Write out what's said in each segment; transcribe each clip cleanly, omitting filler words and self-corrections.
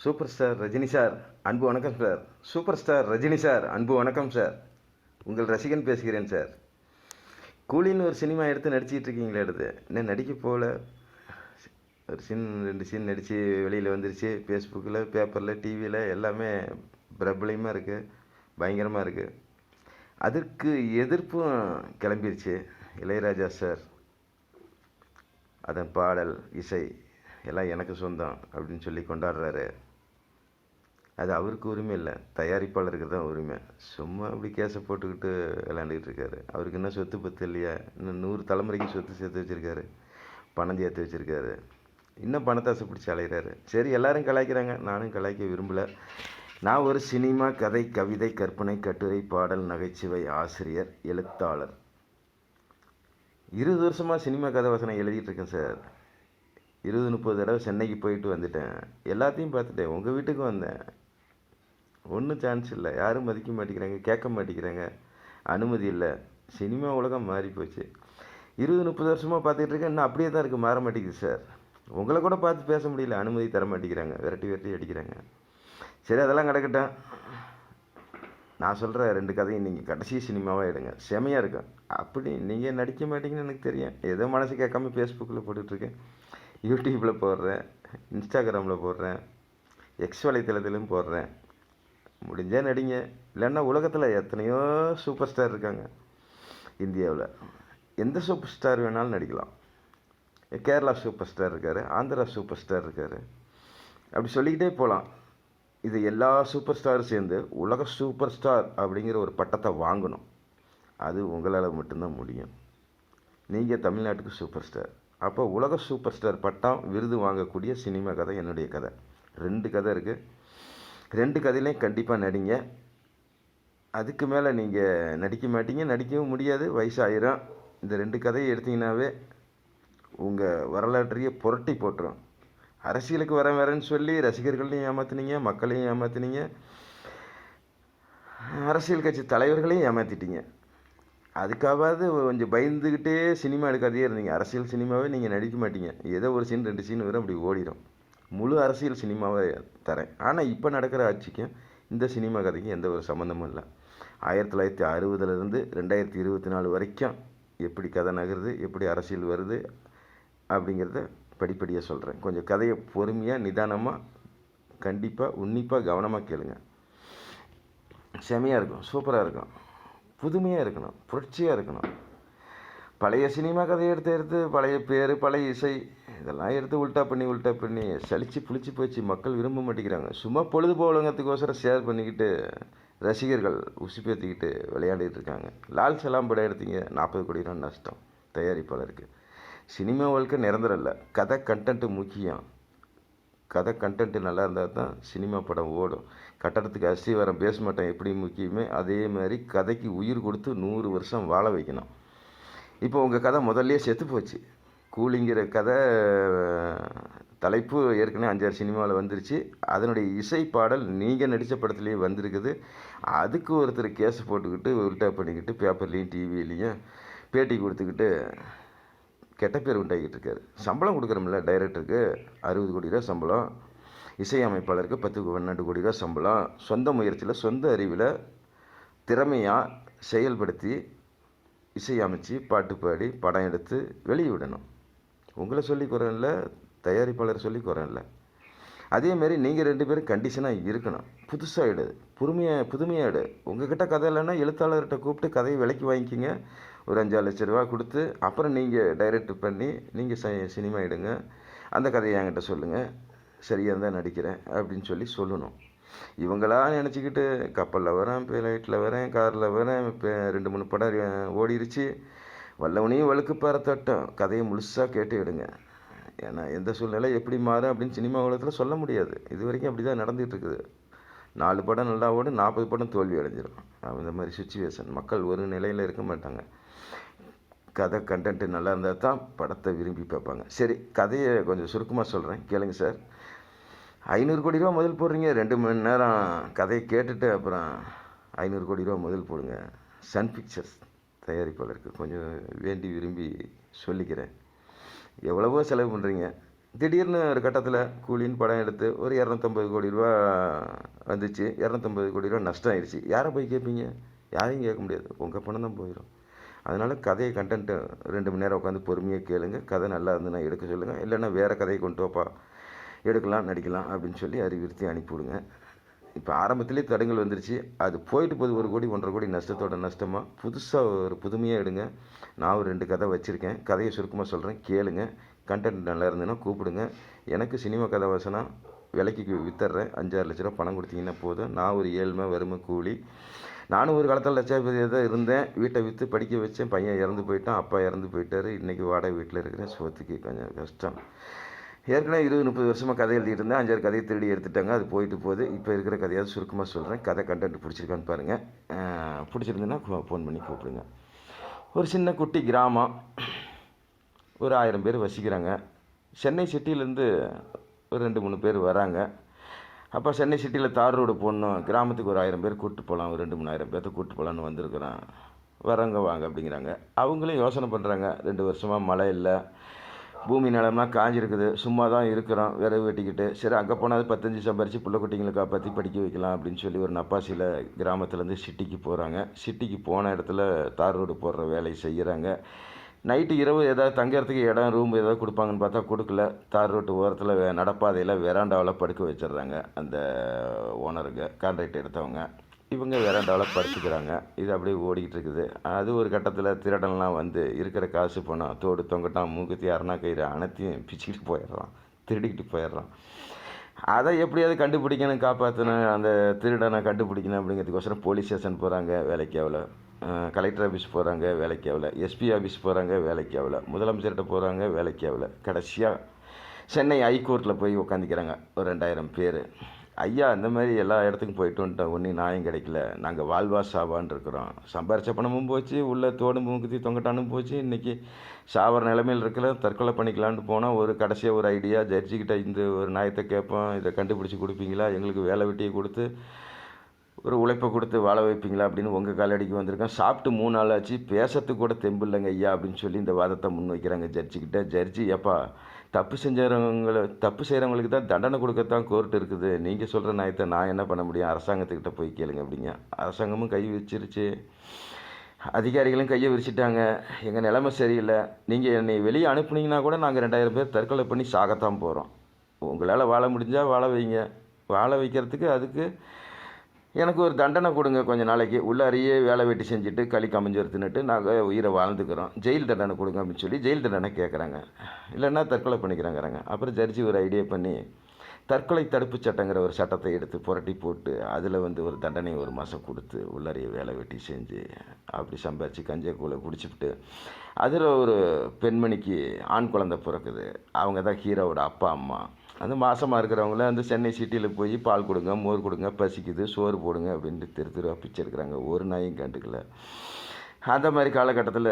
Super star Rajini sir அன்பு வணக்கம் sir. Super star Rajini sir அன்பு வணக்கம் சார். உங்கள் ரசிகன் பேசுகிறேன் சார். கூலின்னு ஒரு சினிமா எடுத்து நடிச்சிட்டு இருக்கீங்களே, எடுத்து இன்னும் நடிக்க போகல. ஒரு சீன் 2 சீன் நடித்து வெளியில் வந்துருச்சு. ஃபேஸ்புக்கில், பேப்பரில், டிவியில் எல்லாமே பிரபலமாக இருக்குது, பயங்கரமாக இருக்குது. அதற்கு எதிர்ப்பும் கிளம்பிருச்சு. இளையராஜா சார் அதன் பாடல், இசை எல்லாம் எனக்கு சொந்தம் அப்படின்னு சொல்லி கொண்டாடுறாரு. அது அவருக்கு உரிமை இல்லை, தயாரிப்பாளருக்கு தான் உரிமை. சும்மா அப்படி கேஸை போட்டுக்கிட்டு விளையாண்டுக்கிட்டு இருக்காரு. அவருக்கு என்ன சொத்து பத்து இல்லையா? இன்னும் 100 தலைமுறைக்கு சொத்து சேர்த்து வச்சுருக்காரு, பணம் சேர்த்து வச்சுருக்காரு. இன்னும் பணத்தாசை பிடிச்சி அலைகிறாரு. சரி, எல்லோரும் கலாய்க்கிறாங்க, நானும் கலாய்க்க விரும்பலை. நான் ஒரு சினிமா, கதை, கவிதை, கற்பனை, கட்டுரை, பாடல், நகைச்சுவை ஆசிரியர், எழுத்தாளர். 20 வருஷமாக சினிமா கதை வசனம் எழுதிட்டு இருக்கேன் சார். 20-30 தடவை சென்னைக்கு போயிட்டு வந்துட்டேன். எல்லாத்தையும் பார்த்துட்டேன். உங்கள் வீட்டுக்கு வந்தேன். ஒன்றும் சான்ஸ் இல்லை. யாரும் மதிக்க மாட்டேங்கிறாங்க, கேட்க மாட்டேங்கிறாங்க, அனுமதி இல்லை. சினிமா உலகம் மாறி போச்சு. 20-30 வருஷமாக பார்த்துட்டு இருக்கேன். இன்னும் அப்படியே தான் இருக்குது, மாற மாட்டேங்குது சார். உங்களை கூட பார்த்து பேச முடியல, அனுமதி தர மாட்டேங்கிறாங்க, விரட்டி அடிக்கிறாங்க. சரி, அதெல்லாம் கிடக்கட்டும். நான் சொல்கிற 2 கதையும் நீங்கள் கடைசி சினிமாவாக எடுங்க, செமையாக இருக்கும். அப்படி நீங்கள் நடிக்க மாட்டீங்கன்னு எனக்கு தெரியும். ஏதோ மனசு கேட்காம ஃபேஸ்புக்கில் போட்டுட்ருக்கேன், யூடியூப்பில் போடுறேன், இன்ஸ்டாகிராமில் போடுறேன், எக்ஸ் வலைத்தளத்திலும் போடுறேன். முடிஞ்சால் நடிங்க. இல்லைன்னா உலகத்தில் எத்தனையோ சூப்பர் ஸ்டார் இருக்காங்க. இந்தியாவில் எந்த சூப்பர் ஸ்டார் வேணாலும் நடிக்கலாம். கேரளா சூப்பர் ஸ்டார் இருக்கார், ஆந்திரா சூப்பர் ஸ்டார் இருக்கார், அப்படி சொல்லிக்கிட்டே போகலாம். இது எல்லா சூப்பர் ஸ்டாரும் சேர்ந்து உலக சூப்பர் ஸ்டார் அப்படிங்கிற ஒரு பட்டத்தை வாங்கணும். அது உங்களால் மட்டும்தான் முடியும். நீங்கள் தமிழ்நாட்டுக்கு சூப்பர் ஸ்டார். அப்போ உலக சூப்பர் ஸ்டார் பட்டம், விருது வாங்கக்கூடிய சினிமா கதை என்னுடைய கதை. 2 கதை இருக்குது. 2 கதையிலையும் கண்டிப்பாக நடிங்க. அதுக்கு மேலே நீங்கள் நடிக்க மாட்டீங்க, நடிக்கவும் முடியாது, வயசாயிரும். இந்த 2 கதையை எடுத்தீங்கன்னாவே உங்கள் வரலாற்றையே புரட்டி போட்டுரும். அரசியலுக்கு வரேன்னு சொல்லி ரசிகர்களையும் ஏமாற்றினீங்க, மக்களையும் ஏமாற்றினீங்க, அரசியல் கட்சி தலைவர்களையும் ஏமாற்றிட்டீங்க. அதுக்காவது கொஞ்சம் பயந்துக்கிட்டே சினிமா எடுக்காதே இருந்தீங்க. அரசியல் சினிமாவே நீங்கள் நடிக்க மாட்டீங்க. ஏதோ ஒரு சீன் 2 சீன் வரும், அப்படி ஓடிடும். முழு அரசியல் சினிமாவை தரேன். ஆனால் இப்போ நடக்கிற ஆட்சிக்கும் இந்த சினிமா கதைக்கும் எந்த ஒரு சம்மந்தமும் இல்லை. 1960லேருந்து 2024 வரைக்கும் எப்படி கதை நகருது, எப்படி அரசியல் வருது அப்படிங்கிறத படிப்படியாக சொல்கிறேன். கொஞ்சம் கதையை பொறுமையாக, நிதானமாக, கண்டிப்பாக, உன்னிப்பாக, கவனமாக கேளுங்க. செமையாக இருக்கும், சூப்பராக இருக்கும், புதுமையாக இருக்கணும், புரட்சியாக இருக்கணும். பழைய சினிமா கதையை எடுத்து பழைய பேர், பழைய இசை இதெல்லாம் எடுத்து உல்ட்டா பண்ணி சலிச்சு புளிச்சு போச்சு. மக்கள் விரும்ப மாட்டேங்கிறாங்க. சும்மா பொழுதுபோலங்கத்துக்கோசரம் ஷேர் பண்ணிக்கிட்டு ரசிகர்கள் உசுப்பேற்றிக்கிட்டு விளையாடிட்டு இருக்காங்க. லால் சலாம் படம் எடுத்தீங்க, 40 கோடி ரூபா நஷ்டம் தயாரிப்பாளருக்கு. சினிமா வாழ்க்கை நிரந்தரம் இல்லை. கதை கண்டென்ட்டு முக்கியம். கதை கண்டென்ட்டு நல்லா இருந்தால் தான் சினிமா படம் ஓடும். கட்டடத்துக்கு அஸ்திவாரம், பேஸ்மட்டம் எப்படி முக்கியமே அதே மாதிரி கதைக்கு உயிர் கொடுத்து 100 வருஷம் வாழ வைக்கணும். இப்போ உங்கள் கதை முதல்லையே செத்து போச்சு. கூலிங்கிற கதை தலைப்பு ஏற்கனவே 5-6 சினிமாவில் வந்துருச்சு. அதனுடைய இசை பாடல் நீங்கள் நடித்த படத்துலேயே வந்திருக்குது. அதுக்கு ஒருத்தர் கேஸ் போட்டுக்கிட்டு உல்ட்டா பண்ணிக்கிட்டு பேப்பர்லேயும் டிவிலையும் பேட்டி கொடுத்துக்கிட்டு கெட்ட பேர் உண்டாகிட்டு இருக்காரு. சம்பளம் கொடுக்குறோம்ல, டைரக்டருக்கு 60 கோடி ரூபா சம்பளம், இசையமைப்பாளருக்கு 10-12 கோடி ரூபா சம்பளம். சொந்த முயற்சியில், சொந்த அறிவில், திறமையாக செயல்படுத்தி இசையமைச்சு, பாட்டு பாடி, படம் எடுத்து வெளியிடணும். உங்களை சொல்லி குறையில்ல, தயாரிப்பாளர் சொல்லி குறையில்ல. அதேமாரி நீங்கள் 2 பேரும் கண்டிஷனாக இருக்கணும். புதுசாக எடு, புதுமையாக எடு. உங்கள்கிட்ட கதை இல்லைன்னா எழுத்தாளர்கிட்ட கூப்பிட்டு கதையை விலைக்கு வாங்கிக்கிங்க. ஒரு 5-6 லட்ச ரூபா கொடுத்து அப்புறம் நீங்கள் டைரக்ட் பண்ணி நீங்கள் சினிமா எடுங்க. அந்த கதையை என்கிட்ட சொல்லுங்கள், சரியாக இருந்தால் நடிக்கிறேன் அப்படின்னு சொல்லணும். இவங்களா நினச்சிக்கிட்டு கப்பலில் வரேன், ஃப்ளைட்டில் வரேன், காரில் வரேன், இப்போ 2-3 படம் ஓடிருச்சு. வல்லவனையும் வழுக்கு தட்டும். கதையை முழுசாக கேட்டு எடுங்க. ஏன்னா எந்த சூழ்நிலை எப்படி மாறும் அப்படின்னு சினிமா உலகத்தில் சொல்ல முடியாது. இது வரைக்கும் அப்படி தான் நடந்துகிட்ருக்குது. 4 படம் நல்லா ஓடும், 40 படம் தோல்வி அடைஞ்சிடும். அந்த மாதிரி சுச்சுவேஷன். மக்கள் ஒரு நிலையில் இருக்க மாட்டாங்க. கதை கண்டென்ட்டு நல்லா இருந்தால் தான் படத்தை விரும்பி பார்ப்பாங்க. சரி, கதையை கொஞ்சம் சுருக்கமாக சொல்கிறேன், கேளுங்க சார். 500 கோடி ரூபா முதல் போடுறீங்க, 2 மணி நேரம் கதையை கேட்டுட்டு அப்புறம் 500 கோடி ரூபா முதல் போடுங்க. சன் பிக்சர்ஸ் தயாரிப்பாளருக்கு கொஞ்சம் வேண்டி விரும்பி சொல்லிக்கிறேன். எவ்வளவோ செலவு பண்ணுறீங்க, திடீர்னு ஒரு கட்டத்தில் கூலின்னு படம் எடுத்து ஒரு 250 கோடி ரூபா வந்துச்சு. 250 கோடி ரூபா நஷ்டம் ஆயிடுச்சு. யாரை போய் கேட்பீங்க? யாரையும் கேட்க முடியாது. உங்கள் பணம் தான் போயிடும். அதனால் கதையை கண்டென்ட்டு 2 மணி நேரம் உட்காந்து பொறுமையாக கேளுங்க. கதை நல்லா இருந்துன்னா எடுக்க சொல்லுங்கள். இல்லைன்னா வேறு கதையை கொண்டு வாப்பா, எடுக்கலாம், நடிக்கலாம் அப்படின்னு சொல்லி அறிவுறுத்தி அனுப்பிவிடுங்க. இப்போ ஆரம்பத்திலே தடங்கள் வந்துருச்சு. அது போயிட்டு போது 1 கோடி 1.5 கோடி நஷ்டத்தோட நஷ்டமாக புதுசாக ஒரு புதுமையாக எடுங்க. நான் ஒரு 2 கதை வச்சுருக்கேன். கதையை சுருக்கமாக சொல்கிறேன், கேளுங்க. கண்டென்ட் நல்லா இருந்ததுன்னா கூப்பிடுங்க. எனக்கு சினிமா கதை வசனம் விலைக்கு வித்துட்றேன். 5-6 லட்ச ரூபா பணம் கொடுத்தீங்கன்னா போதும். நான் ஒரு ஏழ்மை வறுமை கூலி. நானும் ஒரு காலத்தில் லட்சாதிபதியாக தான் இருந்தேன். வீட்டை விற்று படிக்க வச்சேன். பையன் இறந்து போயிட்டான், அப்பா இறந்து போயிட்டார். இன்றைக்கி வாடகை வீட்டில் இருக்கிறேன். சோத்துக்கு கொஞ்சம் கஷ்டம். ஏற்கனவே 20-30 வருஷமாக கதை எழுதிட்டு இருந்தேன். 5-6 கதையை திருடி எடுத்துட்டாங்க. அது போயிட்டு போகுது. இப்போ இருக்கிற கதையாவது சுருக்கமாக சொல்கிறேன். கதை கண்டென்ட் பிடிச்சிருக்கான்னு பாருங்கள். பிடிச்சிருந்துன்னா ஃபோன் பண்ணி கூப்பிடுங்க. ஒரு சின்ன குட்டி கிராமம், ஒரு 1000 பேர் வசிக்கிறாங்க. சென்னை சிட்டியிலேருந்து ஒரு 2-3 பேர் வராங்க. அப்போ சென்னை சிட்டியில் தார் ரோடு போடணும், கிராமத்துக்கு ஒரு 1000 பேர் கூப்பிட்டு போகலாம், ஒரு 2-3000 பேர்த்த கூப்பிட்டு போகலான்னு வந்திருக்கிறோம், வரவங்க வாங்க அப்படிங்கிறாங்க. அவங்களும் யோசனை பண்ணுறாங்க. 2 வருஷமாக மழை இல்லை, பூமி நிலம்லாம் காஞ்சிருக்குது, சும்மா தான் இருக்கிறோம் விறகு வெட்டிக்கிட்டு. சரி அங்கே போனால் 10-5 சம்பாரித்து பிள்ளை குட்டிங்களை காப்பாற்றி படிக்க வைக்கலாம் அப்படின்னு சொல்லி ஒரு நப்பாசியில் கிராமத்துலேருந்து சிட்டிக்கு போகிறாங்க. சிட்டிக்கு போன இடத்துல தார் ரோடு போடுற வேலையை செய்கிறாங்க. நைட்டு இரவு ஏதாவது தங்கறதுக்கு இடம் ரூம் ஏதாவது கொடுப்பாங்கன்னு பார்த்தா கொடுக்கல. தார் ரோட்டு ஓரத்தில் நடப்பாதையில் வெராண்டாவில் படுக்க வச்சிடுறாங்க அந்த ஓனருங்க, கான்ட்ராக்ட் எடுத்தவங்க. இவங்க வெராண்டாவில் படுத்துக்கிறாங்க. இது அப்படியே ஓடிக்கிட்டு இருக்குது. அது ஒரு கட்டத்தில் திருடன்லாம் வந்து இருக்கிற காசு பணம் தோடு தொங்கட்டான் மூக்குத்தி அரணா கயிறு அனைத்தையும் பிச்சுக்கிட்டு போயிடுறான், திருடிக்கிட்டு போயிடுறான். அதை எப்படியாவது கண்டுபிடிக்கணும், காப்பாற்றணும், அந்த திருடனை கண்டுபிடிக்கணும் அப்படிங்கிறதுக்கோசரம் போலீஸ் ஸ்டேஷன் போகிறாங்க, வேலைக்கு ஆகல. கலெக்டர் ஆஃபீஸ் போகிறாங்க, வேலைக்கு ஆகல. எஸ்பி ஆஃபீஸ் போகிறாங்க, வேலைக்கு ஆகல. முதலமைச்சர்கிட்ட போகிறாங்க, வேலைக்கு ஆகல. கடைசியாக சென்னை ஹைகோர்ட்டில் போய் உட்காந்துக்கிறாங்க ஒரு 2000 பேர். ஐயா இந்த மாதிரி எல்லா இடத்துக்கும் போயிட்டு வந்துட்டோம், ஒன்றும் நியாயம் கிடைக்கல, நாங்கள் வாழ்வா சாவான்னு இருக்கிறோம். சம்பாரிச்ச பணமும் போச்சு, உள்ள தோடு மூக்குத்தி தொங்கட்டானும் போச்சு. இன்றைக்கி சாவர நிலைமையில் இருக்கல, தற்கொலை பண்ணிக்கலான்ட்டு போனால் ஒரு கடைசியாக ஒரு ஐடியா, ஜட்ஜிக்கிட்ட இந்த ஒரு நியாயத்தை கேட்போம், இதை கண்டுபிடிச்சி கொடுப்பீங்களா, எங்களுக்கு வேலை வெட்டியை கொடுத்து ஒரு உழைப்பை கொடுத்து வாழ வைப்பீங்களா அப்படின்னு உங்கள் காலடிக்கு வந்திருக்கேன். சாப்பிட்டு 3 நாள் ஆச்சு, பேசுறதுக்கு கூட தெம்பு இல்லைங்க ஐயா அப்படின்னு சொல்லி இந்த வாதத்தை முன் வைக்கிறாங்க ஜட்ஜிக்கிட்ட. ஜட்ஜி, ஏப்பா தப்பு செய்கிறவங்களுக்கு தான் தண்டனை கொடுக்கத்தான் கோர்ட் இருக்குது, நீங்கள் சொல்கிற நியாயத்தை நான் என்ன பண்ண முடியும், அரசாங்கத்துக்கிட்ட போய் கேளுங்க அப்படிங்க. அரசாங்கமும் கை வச்சிருச்சு, அதிகாரிகளும் கையை விரிச்சிட்டாங்க. எங்கள் நிலைமை சரியில்லை, நீங்கள் என்னை வெளியே அனுப்புனீங்கன்னா கூட நாங்கள் 2000 பேர் தற்கொலை பண்ணி சாகத்தான் போகிறோம். உங்களால் வாழ முடிஞ்சால் வாழ வைங்க, வாழ வைக்கிறதுக்கு அதுக்கு எனக்கு ஒரு தண்டனை கொடுங்க, கொஞ்சம் நாளைக்கு உள்ளாரியே வேலை வெட்டி செஞ்சுட்டு களி கமைஞ்சு தின்னுட்டு நாங்கள் உயிரை வாழ்ந்துக்கிறோம், ஜெயில் தண்டனை கொடுங்க அப்படின்னு சொல்லி ஜெயில் தண்டனை கேட்குறாங்க. இல்லைன்னா தற்கொலை பண்ணிக்கிறாங்கிறாங்க. அப்புறம் ஜட்ஜி ஒரு ஐடியா பண்ணி தற்கொலை தடுப்பு சட்டங்கிற ஒரு சட்டத்தை எடுத்து புரட்டி போட்டு அதில் வந்து ஒரு தண்டனை 1 மாதம் கொடுத்து உள்ளாரியே வேலை வெட்டி செஞ்சு அப்படி சம்பாரித்து கஞ்சா கூழை குடிச்சுவிட்டு அதில் ஒரு பெண்மணிக்கு ஆண் குழந்தை பிறக்குது. அவங்க தான் ஹீரோவோட அப்பா அம்மா. அந்த மாசமாக இருக்கிறவங்கள அந்த சென்னை சிட்டியில் போய் பால் கொடுங்க, மோர் கொடுங்க, பசிக்குது, சோறு போடுங்க அப்படின்ட்டு தெருவாக பிச்சை எடுக்கிறாங்க. ஒரு நாயும் கண்டுக்கல. அந்த மாதிரி காலகட்டத்தில்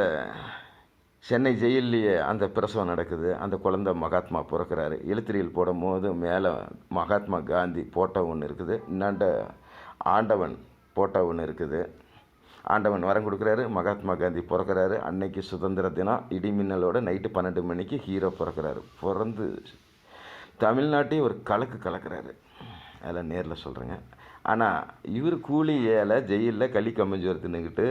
சென்னை ஜெயில்லையே அந்த பிரசவம் நடக்குது. அந்த குழந்தை மகாத்மா பிறக்கிறாரு. எழுத்திரியில் போடும் போது மேலே மகாத்மா காந்தி போட்டோ ஒன்று இருக்குது, இன்னாண்ட ஆண்டவன் போட்டோ ஒன்று இருக்குது. ஆண்டவன் வரம் கொடுக்குறாரு, மகாத்மா காந்தி பிறக்கிறாரு. அன்னைக்கு சுதந்திர தினம், இடிமின்னலோட நைட்டு 12 மணிக்கு ஹீரோ பிறக்கிறாரு. பிறந்து தமிழ்நாட்டையும் ஒரு கலக்குறாரு. அதெல்லாம் நேரில் சொல்கிறேங்க. ஆனால் இவர் கூலி ஏழை, ஜெயிலில் களி கமைஞ்சு தின்னுக்கிட்டு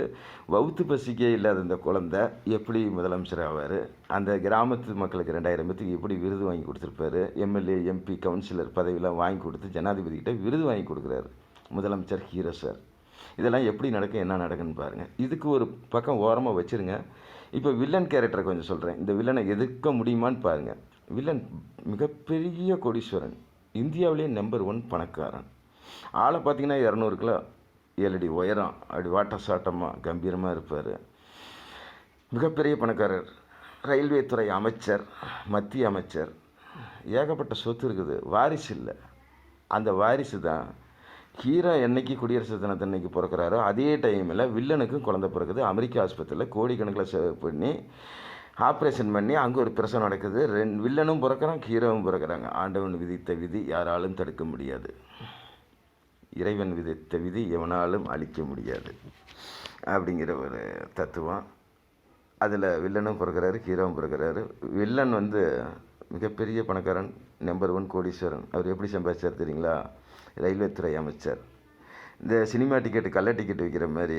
வவுத்து பசிக்கே இல்லாத இந்த குழந்தை எப்படி முதலமைச்சர் ஆவார்? அந்த கிராமத்து மக்களுக்கு 2000 பேத்துக்கு எப்படி விருது வாங்கி கொடுத்துருப்பாரு? எம்எல்ஏ, எம்பி, கவுன்சிலர் பதவியெல்லாம் வாங்கி கொடுத்து ஜனாதிபதிக்கிட்ட விருது வாங்கி கொடுக்குறாரு முதலமைச்சர் ஹீரோ சார். இதெல்லாம் எப்படி நடக்கும், என்ன நடக்குன்னு பாருங்கள். இதுக்கு ஒரு பக்கம் ஓரமாக வச்சுருங்க. இப்போ வில்லன் கேரக்டரை கொஞ்சம் சொல்கிறேன். இந்த வில்லனை எதிர்க்க முடியுமான்னு பாருங்கள். வில்லன் மிகப்பெரிய கோடீஸ்வரன், இந்தியாவிலேயே நம்பர் 1 பணக்காரன். ஆளை பார்த்தீங்கன்னா 200 கிலோ, 7 அடி உயரம், அப்படி வாட்ட சாட்டமாக கம்பீரமாக இருப்பார். மிகப்பெரிய பணக்காரர், ரயில்வே துறை அமைச்சர், மத்திய அமைச்சர், ஏகப்பட்ட சொத்து இருக்குது. வாரிசு இல்லை. அந்த வாரிசு தான் ஹீரோ என்னைக்கு குடியரசு தினத்தன்னைக்கு பிறக்கிறாரோ அதே டைமில் வில்லனுக்கும் குழந்தை பிறகுது. அமெரிக்கா ஆஸ்பத்திரியில் கோடிக்கணக்கில் செலவு பண்ணி ஆப்ரேஷன் பண்ணி அங்கே ஒரு பிரசவம் நடக்குது. வில்லனும் பிறக்கிறான், ஹீரோவும் பிறக்கிறாங்க. ஆண்டவன் விதித்த விதி யாராலும் தடுக்க முடியாது, இறைவன் விதித்த விதி எவனாலும் அழிக்க முடியாது அப்படிங்கிற ஒரு தத்துவம். அதில் வில்லனும் பிறக்கிறாரு, ஹீரோவும் பிறக்கிறாரு. வில்லன் வந்து மிகப்பெரிய பணக்காரன், நம்பர் 1 கோடீஸ்வரன். அவர் எப்படி சம்பாதிச்சார் தெரியுங்களா? ரயில்வே துறை அமைச்சர். இந்த சினிமா டிக்கெட்டு கள்ள டிக்கெட் விற்கிற மாதிரி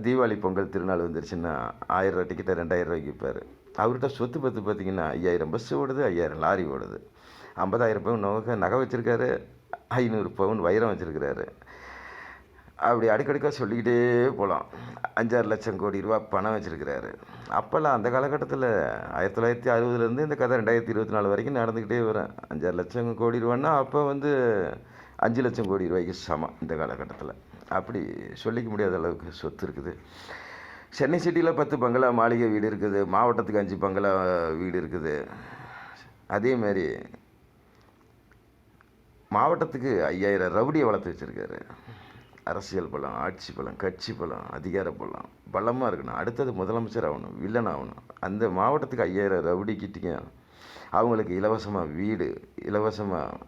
தீபாவளி பொங்கல் திருநாள் வந்துருச்சுன்னா 1000 ரூபா டிக்கெட்டை 2000 ரூபாய்க்கு விற்பார். அவர்கிட்ட சொத்து பத்து பார்த்தீங்கன்னா 5000 பஸ் ஓடுது, 5000 லாரி ஓடுது, 50,000 பவுன் நகை வச்சுருக்காரு, 500 பவுன் வைரம் வச்சுருக்கிறாரு. அப்படி அடுக்கடுக்காக சொல்லிக்கிட்டே போகலாம். 5-6 லட்சம் கோடி ரூபா பணம் வச்சுருக்கிறாரு. அப்போல்லாம் அந்த காலகட்டத்தில் 1960லேருந்து இந்த கதை 2024 வரைக்கும் நடந்துக்கிட்டே வரும். 5-6 லட்சம் கோடி ரூபான்னா அப்போ 5 லட்சம் கோடி ரூபாய்க்கு சமம் இந்த காலகட்டத்தில். அப்படி சொல்லிக்க முடியாத அளவுக்கு சொத்து இருக்குது. சென்னை சிட்டியில் 10 பங்களா மாளிகை வீடு இருக்குது, மாவட்டத்துக்கு 5 பங்களா வீடு இருக்குது. அதேமாதிரி மாவட்டத்துக்கு 5000 ரவுடியை வளர்த்து வச்சுருக்காரு. அரசியல் பலம், ஆட்சி பலம், கட்சி பலம், அதிகார பலம் பலமாக இருக்கணும். அடுத்தது முதலமைச்சர் ஆகணும், வில்லன் ஆகணும். அந்த மாவட்டத்துக்கு 5000 ரவுடிக்கிட்டீங்க, அவங்களுக்கு இலவசமாக வீடு, இலவசமாக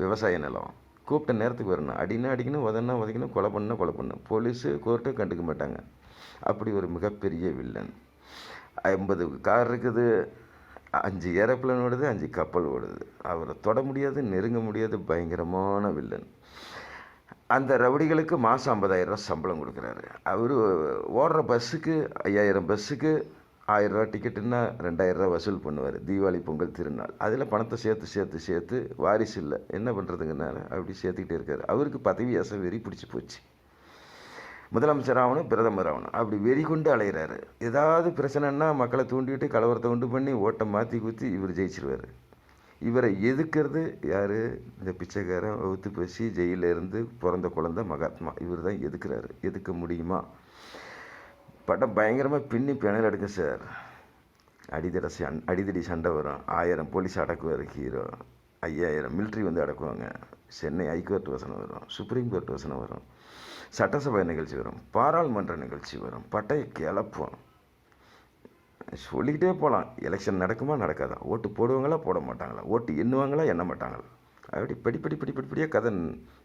விவசாய நிலம், கூப்பிட்ட நேரத்துக்கு வரணும். அடினா அடிக்கணும், உதனா உதைக்கணும், கொலை பண்ணணும். போலீஸு கோர்ட்டு கண்டுக்க மாட்டாங்க. அப்படி ஒரு மிகப்பெரிய வில்லன். 50 கார் இருக்குது, 5 ஏரோப்ளேன் ஓடுது, 5 கப்பல் ஓடுது. அவரை தொட முடியாது, நெருங்க முடியாது, பயங்கரமான வில்லன். அந்த ரவுடிகளுக்கு மாதம் 50,000 ரூபா சம்பளம் கொடுக்குறாரு. அவர் ஓடுற பஸ்ஸுக்கு 5000 பஸ்ஸுக்கு 1000 ரூபா டிக்கெட்டுன்னா 2000 ரூபா வசூல் பண்ணுவார். தீபாவளி பொங்கல் திருநாள் அதில் பணத்தை சேர்த்து வாரிசு இல்லை, என்ன பண்ணுறதுங்கனால அப்படி சேர்த்துக்கிட்டே இருக்கார். அவருக்கு பதவி ஆசை வெறி பிடிச்சி போச்சு. முதலமைச்சர் ஆகணும், பிரதமர் ஆகணும், அப்படி வெறி கொண்டு அலைகிறாரு. ஏதாவது பிரச்சனைன்னா மக்களை தூண்டிவிட்டு கலவரத்தை உண்டு பண்ணி ஓட்டை மாற்றி குத்தி இவர் ஜெயிச்சிருவார். இவரை எதுக்கிறது யார்? இந்த பிச்சைக்காரன் வகுத்து பேசி ஜெயிலில் இருந்து பிறந்த குழந்தை மகாத்மா. இவர் தான் எதுக்குறாரு. எதுக்க முடியுமா? படம் பயங்கரமாக பின்னி பிணையில் எடுக்கும் சார். அடிதடி சண்டை வரும். 1000 போலீஸ் அடக்குவார் ஹீரோ, 5000 மிலிட்ரி அடக்குவாங்க. சென்னை ஹைகோர்ட் வசனம் வரும், சுப்ரீம் கோர்ட் வசனம் வரும், சட்டசபை நிகழ்ச்சி வரும், பாராளுமன்ற நிகழ்ச்சி வரும், பட்டையை கிளப்போம். சொல்லிக்கிட்டே போகலாம். எலெக்ஷன் நடக்குமா நடக்காதா, ஓட்டு போடுவாங்களா போட மாட்டாங்களா, ஓட்டு எண்ணுவாங்களா எண்ண மாட்டாங்களா, அப்படி படிப்படியாக கதை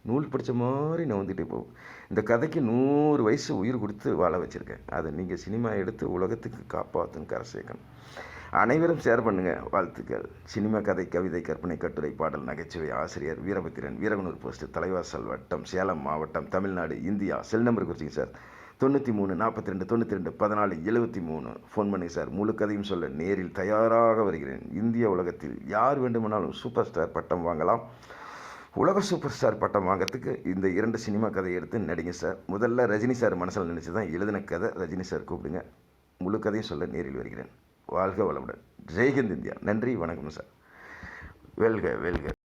நூல் படித்த மாதிரி நவுந்துகிட்டே போகும். இந்த கதைக்கு 100 வயசு உயிர் கொடுத்து வாழ வச்சுருக்கேன். அதை நீங்கள் சினிமா எடுத்து உலகத்துக்கு காப்பாற்றுன்னு கரை சேர்க்கணும். அனைவரும் ஷேர் பண்ணுங்கள். வாழ்த்துக்கள். சினிமா கதை, கவிதை, கற்பனை, கட்டுரை, பாடல், நகைச்சுவை ஆசிரியர் வீரபத்திரன், வீரகனூர் போஸ்ட், தலைவாசல் வட்டம், சேலம் மாவட்டம், தமிழ்நாடு, இந்தியா. செல் நம்பர் குறிச்சிங்க சார், 93 42 92 14 73. ஃபோன் பண்ணி சார். முழு கதையும் சொல்ல நேரில் தயாராக வருகிறேன். இந்திய உலகத்தில் யார் வேண்டுமானாலும் சூப்பர் ஸ்டார் பட்டம் வாங்கலாம். உலக சூப்பர் ஸ்டார் பட்டம் வாங்கிறதுக்கு இந்த 2 சினிமா கதையை எடுத்து நடிங்க சார். முதல்ல ரஜினி சார் மனசில் நினச்சி தான் எழுதின கதை. ரஜினி சார் கூப்பிடுங்க. முழு கதையும் சொல்ல நேரில் வருகிறேன். வாழ்க வளமுடன். ஜெய்ஹிந்த் இந்தியா. நன்றி, வணக்கம் சார். வெல்க வெல்க.